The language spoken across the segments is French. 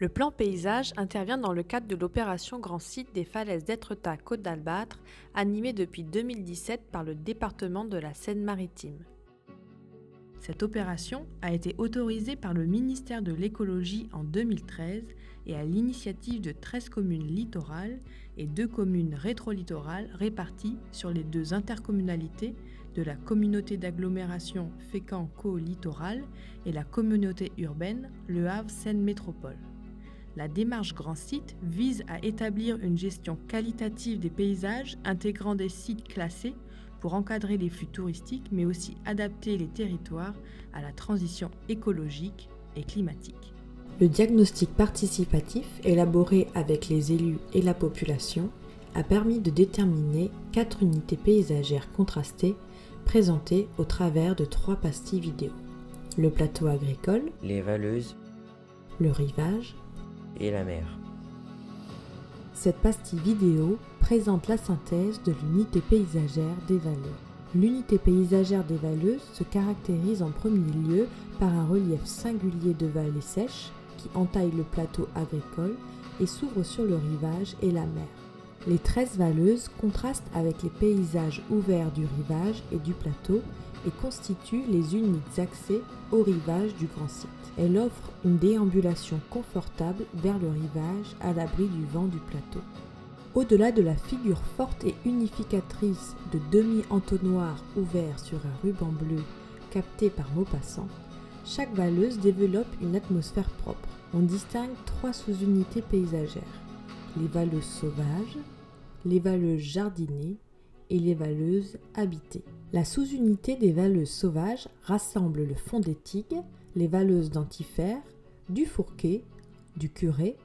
Le plan paysage intervient dans le cadre de l'opération Grand Site des falaises d'Étretat-Côte d'Albâtre, animée depuis 2017 par le département de la Seine-Maritime. Cette opération a été autorisée par le ministère de l'Écologie en 2013 et à l'initiative de 13 communes littorales et 2 communes rétro-littorales réparties sur les 2 intercommunalités de la communauté d'agglomération Fécamp-Caux-Littoral et la communauté urbaine Le Havre-Seine Métropole. La démarche Grand Site vise à établir une gestion qualitative des paysages intégrant des sites classés pour encadrer les flux touristiques, mais aussi adapter les territoires à la transition écologique et climatique. Le diagnostic participatif, élaboré avec les élus et la population, a permis de déterminer 4 unités paysagères contrastées présentées au travers de 3 pastilles vidéo. Le plateau agricole, les Valleuses, le rivage et la mer. Cette pastille vidéo présente la synthèse de l'unité paysagère des Valleuses. L'unité paysagère des Valleuses se caractérise en premier lieu par un relief singulier de vallées sèches qui entaillent le plateau agricole et s'ouvrent sur le rivage et la mer. Les 13 Valleuses contrastent avec les paysages ouverts du rivage et du plateau et constituent les uniques accès au rivage du Grand Site. Elle offre une déambulation confortable vers le rivage à l'abri du vent du plateau. Au-delà de la figure forte et unificatrice de demi-entonnoirs ouverts sur un ruban bleu capté par Maupassant, chaque Valleuse développe une atmosphère propre. On distingue 3 sous-unités paysagères, les Valleuses sauvages, les Valleuses jardinées et les Valleuses habitées. La sous-unité des Valleuses sauvages rassemble le fond des Tigues, les Valleuses d'Antifère, du Fourquet, du Curé,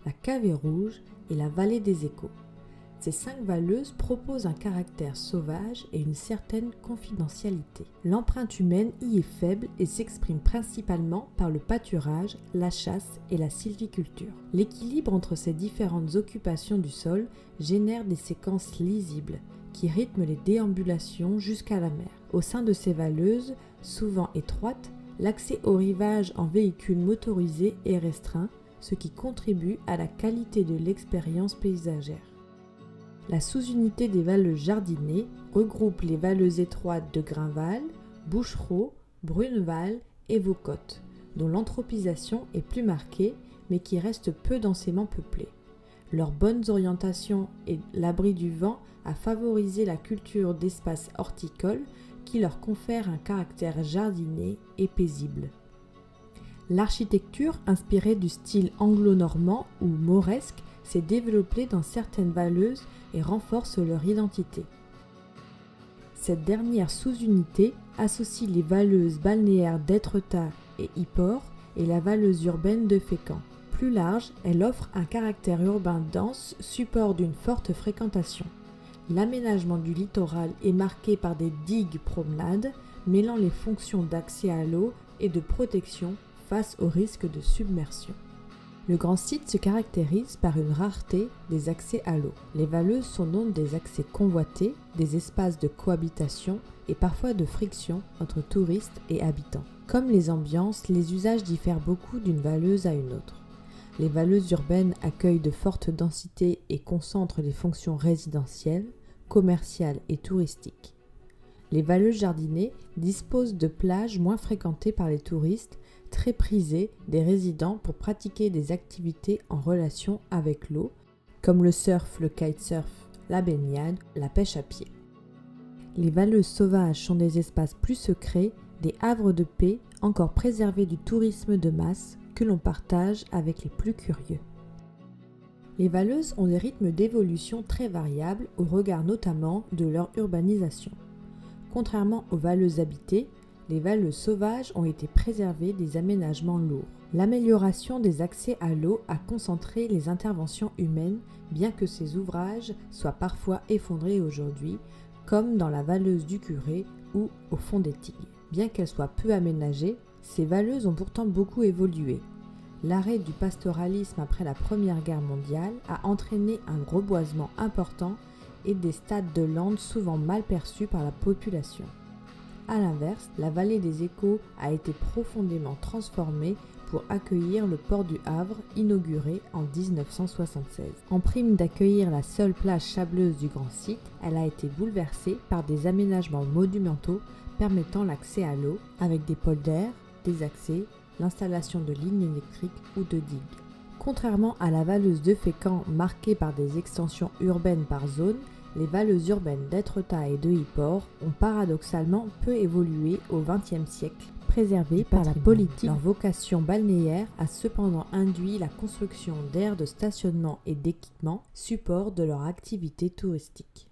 la Cavée Rouge et la Vallée des Échos. Ces 5 Valleuses proposent un caractère sauvage et une certaine confidentialité. L'empreinte humaine y est faible et s'exprime principalement par le pâturage, la chasse et la sylviculture. L'équilibre entre ces différentes occupations du sol génère des séquences lisibles qui rythment les déambulations jusqu'à la mer. Au sein de ces Valleuses, souvent étroites, l'accès au rivage en véhicule motorisé est restreint, ce qui contribue à la qualité de l'expérience paysagère. La sous-unité des Valleuses jardinées regroupe les Valleuses étroites de Grunval, Bouchereau, Bruneval et Vaucotte, dont l'anthropisation est plus marquée mais qui restent peu densément peuplées. Leurs bonnes orientations et l'abri du vent a favorisé la culture d'espaces horticoles qui leur confèrent un caractère jardinier et paisible. L'architecture, inspirée du style anglo-normand ou mauresque, s'est développée dans certaines Valleuses et renforce leur identité. Cette dernière sous-unité associe les Valleuses balnéaires d'Étretat et Yport et la Valleuse urbaine de Fécamp. Plus large, elle offre un caractère urbain dense, support d'une forte fréquentation. L'aménagement du littoral est marqué par des digues promenades, mêlant les fonctions d'accès à l'eau et de protection face au risque de submersion. Le Grand Site se caractérise par une rareté des accès à l'eau. Les Valleuses sont donc des accès convoités, des espaces de cohabitation et parfois de friction entre touristes et habitants. Comme les ambiances, les usages diffèrent beaucoup d'une Valleuse à une autre. Les Valleuses urbaines accueillent de fortes densités et concentrent les fonctions résidentielles, commerciales et touristiques. Les Valleuses jardinées disposent de plages moins fréquentées par les touristes, très prisées des résidents pour pratiquer des activités en relation avec l'eau, comme le surf, le kitesurf, la baignade, la pêche à pied. Les Valleuses sauvages sont des espaces plus secrets, des havres de paix encore préservés du tourisme de masse que l'on partage avec les plus curieux. Les Valleuses ont des rythmes d'évolution très variables au regard notamment de leur urbanisation. Contrairement aux Valleuses habitées, les Valleuses sauvages ont été préservées des aménagements lourds. L'amélioration des accès à l'eau a concentré les interventions humaines, bien que ces ouvrages soient parfois effondrés aujourd'hui, comme dans la Valleuse du Curé ou au fond des Tigues. Bien qu'elles soient peu aménagées, ces Valleuses ont pourtant beaucoup évolué. L'arrêt du pastoralisme après la Première Guerre mondiale a entraîné un reboisement important et des stades de landes souvent mal perçus par la population. A l'inverse, la vallée des Échos a été profondément transformée pour accueillir le port du Havre, inauguré en 1976. En prime d'accueillir la seule plage sableuse du grand site, elle a été bouleversée par des aménagements monumentaux permettant l'accès à l'eau, avec des polders, des accès, l'installation de lignes électriques ou de digues. Contrairement à la Valeuse de Fécamp marquée par des extensions urbaines par zone, les valeuses urbaines d'Étretat et de Yport ont paradoxalement peu évolué au XXe siècle. Préservées par la politique, leur vocation balnéaire a cependant induit la construction d'aires de stationnement et d'équipements, support de leur activité touristique.